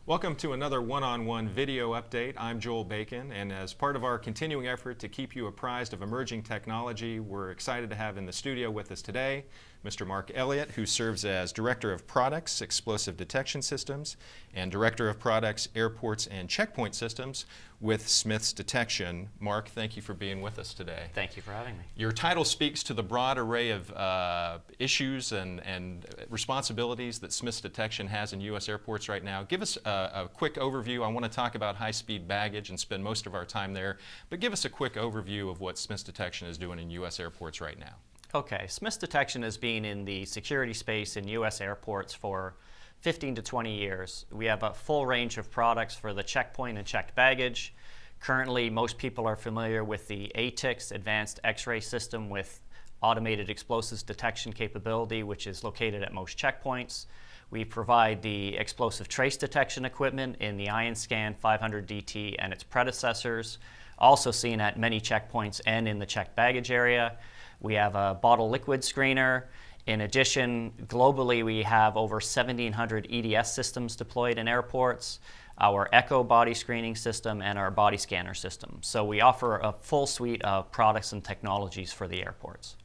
Welcome to another one-on-one video update. I'm Joel Bacon, and as part of our continuing effort to keep you apprised of emerging technology, we're excited to have in the studio with us today Mr. Mark Elliott, who serves as Director of Products, Explosive Detection Systems, and Director of Products, Airports and Checkpoint Systems with Smiths Detection. Mark, thank you for being with us today. Thank you for having me. Your title speaks to the broad array of issues and responsibilities that Smiths Detection has in U.S. airports right now. Give us a quick overview. I want to talk about high-speed baggage and spend most of our time there, but give us a quick overview of what Smiths Detection is doing in U.S. airports right now. Okay, Smiths Detection has been in the security space in U.S. airports for 15 to 20 years. We have a full range of products for the checkpoint and checked baggage. Currently, most people are familiar with the ATIX, Advanced X-ray System with automated explosives detection capability, which is located at most checkpoints. We provide the explosive trace detection equipment in the IonScan 500DT and its predecessors, also seen at many checkpoints and in the checked baggage area. We have a bottle liquid screener. In addition, globally, we have over 1,700 EDS systems deployed in airports, our Echo body screening system, and our body scanner system. So we offer a full suite of products and technologies for the airports.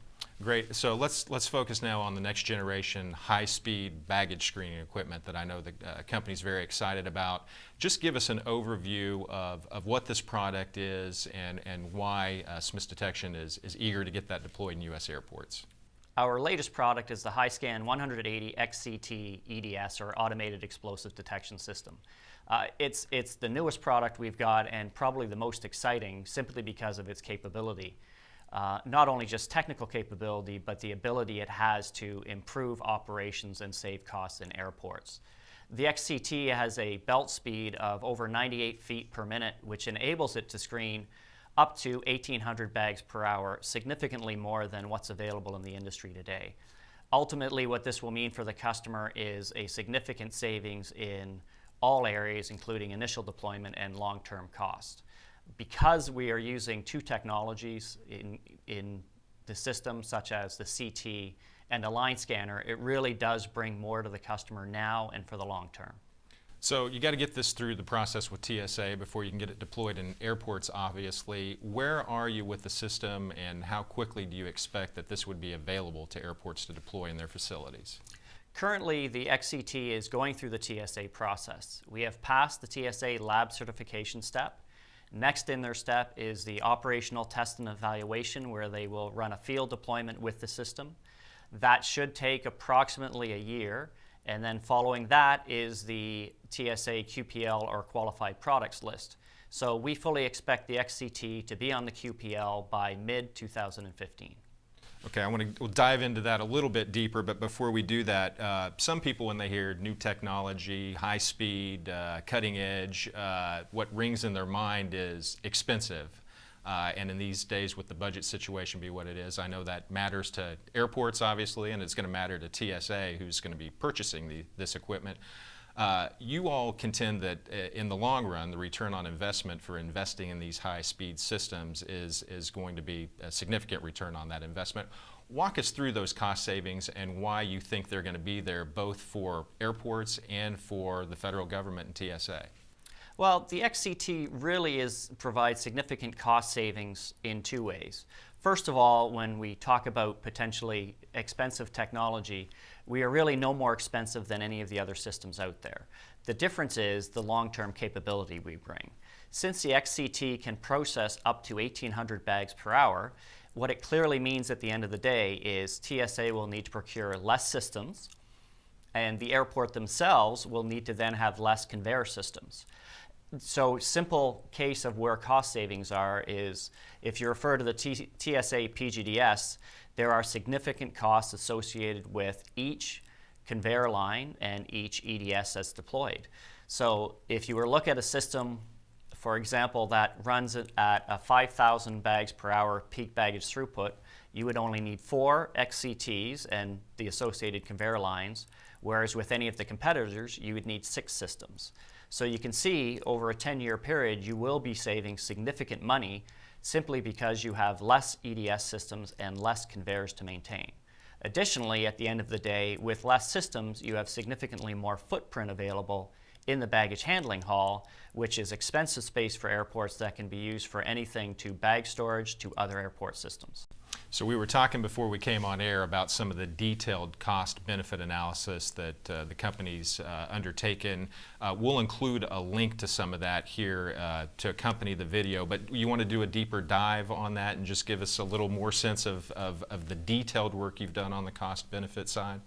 Great. So let's focus now on the next generation high-speed baggage screening equipment that I know the company's very excited about. Just give us an overview of what this product is and why Smiths Detection is eager to get that deployed in U.S. airports. Our latest product is the HighScan 180 XCT EDS, or Automated Explosive Detection System. It's the newest product we've got and probably the most exciting simply because of its capability. Not only just technical capability, but the ability it has to improve operations and save costs in airports. The XCT has a belt speed of over 98 feet per minute, which enables it to screen up to 1,800 bags per hour, significantly more than what's available in the industry today. Ultimately, what this will mean for the customer is a significant savings in all areas, including initial deployment and long-term cost. Because we are using two technologies in the system, such as the CT and a line scanner, it really does bring more to the customer now and for the long term. So you got to get this through the process with TSA before you can get it deployed in airports, obviously. Where are you with the system, and how quickly do you expect that this would be available to airports to deploy in their facilities? Currently, the XCT is going through the TSA process. We have passed the TSA lab certification step. Next in their step is the operational test and evaluation, where they will run a field deployment with the system. That should take approximately a year, and then following that is the TSA QPL, or Qualified Products List. So we fully expect the XCT to be on the QPL by mid-2015. Okay, we'll dive into that a little bit deeper, but before we do that, some people, when they hear new technology, high speed, cutting edge, what rings in their mind is expensive. And in these days, with the budget situation be what it is, I know that matters to airports, obviously, and it's going to matter to TSA, who's going to be purchasing this equipment. You all contend that in the long run, the return on investment for investing in these high-speed systems is going to be a significant return on that investment. Walk us through those cost savings and why you think they're going to be there both for airports and for the federal government and TSA. Well, the XCT really provides significant cost savings in two ways. First of all, when we talk about potentially expensive technology, we are really no more expensive than any of the other systems out there. The difference is the long-term capability we bring. Since the XCT can process up to 1,800 bags per hour, what it clearly means at the end of the day is TSA will need to procure less systems, and the airport themselves will need to then have less conveyor systems. So simple case of where cost savings are is if you refer to the TSA PGDS, there are significant costs associated with each conveyor line and each EDS that's deployed. So if you were to look at a system, for example, that runs at a 5,000 bags per hour peak baggage throughput, you would only need 4 XCTs and the associated conveyor lines, whereas with any of the competitors, you would need 6 systems. So you can see over a 10-year period, you will be saving significant money simply because you have less EDS systems and less conveyors to maintain. Additionally, at the end of the day, with less systems, you have significantly more footprint available in the baggage handling hall, which is expensive space for airports that can be used for anything to bag storage to other airport systems. So we were talking before we came on air about some of the detailed cost-benefit analysis that the company's undertaken. We'll include a link to some of that here to accompany the video, but you want to do a deeper dive on that and just give us a little more sense of the detailed work you've done on the cost-benefit side?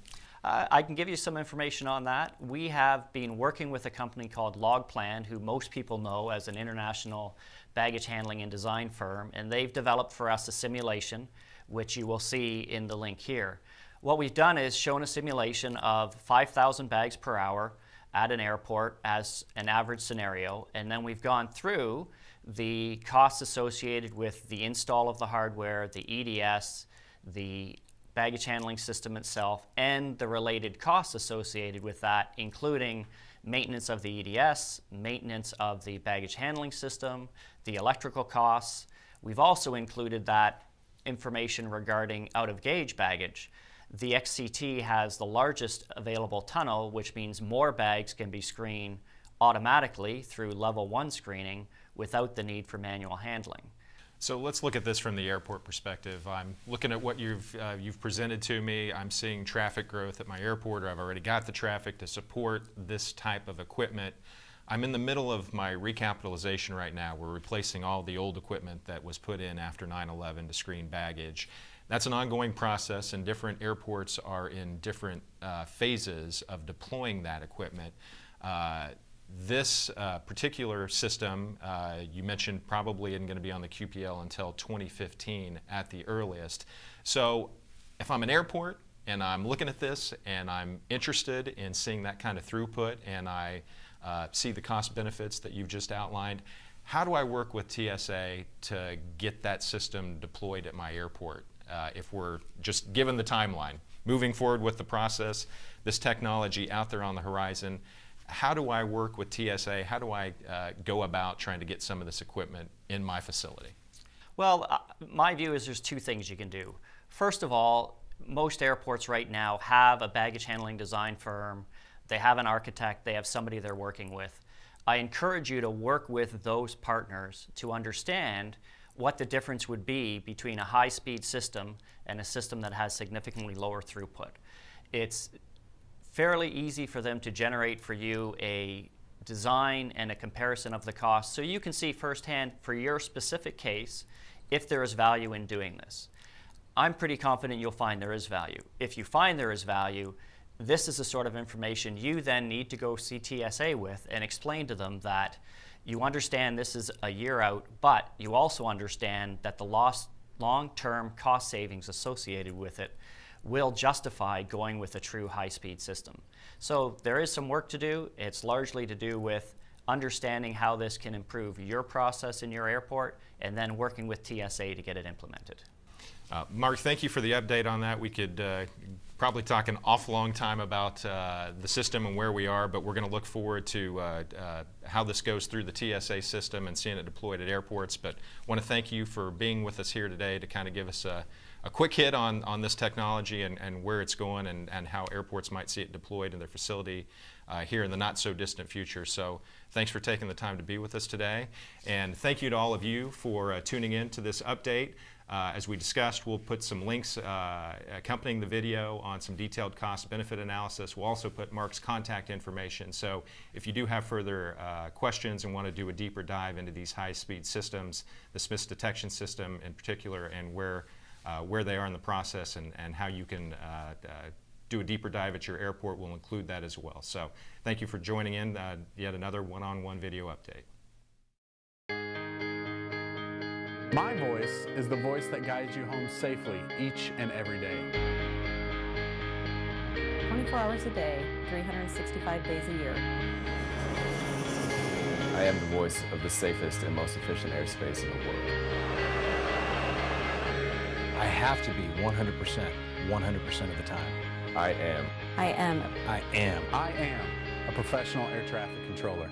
I can give you some information on that. We have been working with a company called LogPlan, who most people know as an international baggage handling and design firm, and they've developed for us a simulation, which you will see in the link here. What we've done is shown a simulation of 5,000 bags per hour at an airport as an average scenario, and then we've gone through the costs associated with the install of the hardware, the EDS, the baggage handling system itself, and the related costs associated with that, including maintenance of the EDS, maintenance of the baggage handling system, the electrical costs. We've also included that information regarding out-of-gauge baggage. The XCT has the largest available tunnel, which means more bags can be screened automatically through level 1 screening without the need for manual handling. So let's look at this from the airport perspective. I'm looking at what you've presented to me. I'm seeing traffic growth at my airport, or I've already got the traffic to support this type of equipment. I'm in the middle of my recapitalization right now. We're replacing all the old equipment that was put in after 9/11 to screen baggage. That's an ongoing process, and different airports are in different phases of deploying that equipment. This particular system, you mentioned, probably isn't going to be on the QPL until 2015 at the earliest. So if I'm an airport and I'm looking at this and I'm interested in seeing that kind of throughput, and I see the cost benefits that you've just outlined, how do I work with TSA to get that system deployed at my airport? If we're just given the timeline, moving forward with the process, this technology out there on the horizon, how do I work with TSA? How do I go about trying to get some of this equipment in my facility? Well, my view is there's two things you can do. First of all, most airports right now have a baggage handling design firm. They have an architect. They have somebody they're working with. I encourage you to work with those partners to understand what the difference would be between a high-speed system and a system that has significantly lower throughput. It's fairly easy for them to generate for you a design and a comparison of the cost, so you can see firsthand for your specific case if there is value in doing this. I'm pretty confident you'll find there is value. If you find there is value, this is the sort of information you then need to go see TSA with and explain to them that you understand this is a year out, but you also understand that the long-term cost savings associated with it will justify going with a true high-speed system. So there is some work to do. It's largely to do with understanding how this can improve your process in your airport, and then working with TSA to get it implemented. Mark, thank you for the update on that. We could probably talk an awful long time about the system and where we are, but we're going to look forward to how this goes through the TSA system and seeing it deployed at airports. But I want to thank you for being with us here today to kind of give us a quick hit on this technology and where it's going, and how airports might see it deployed in their facility here in the not so distant future. So thanks for taking the time to be with us today. And thank you to all of you for tuning in to this update. As we discussed, we'll put some links accompanying the video on some detailed cost-benefit analysis. We'll also put Mark's contact information. So if you do have further questions and want to do a deeper dive into these high-speed systems, the Smiths detection system in particular, and where they are in the process, and how you can do a deeper dive at your airport, we'll include that as well. So thank you for joining in yet another one-on-one video update. My voice is the voice that guides you home safely each and every day. 24 hours a day, 365 days a year. I am the voice of the safest and most efficient airspace in the world. I have to be 100% of the time. I am. I am. I am a professional air traffic controller.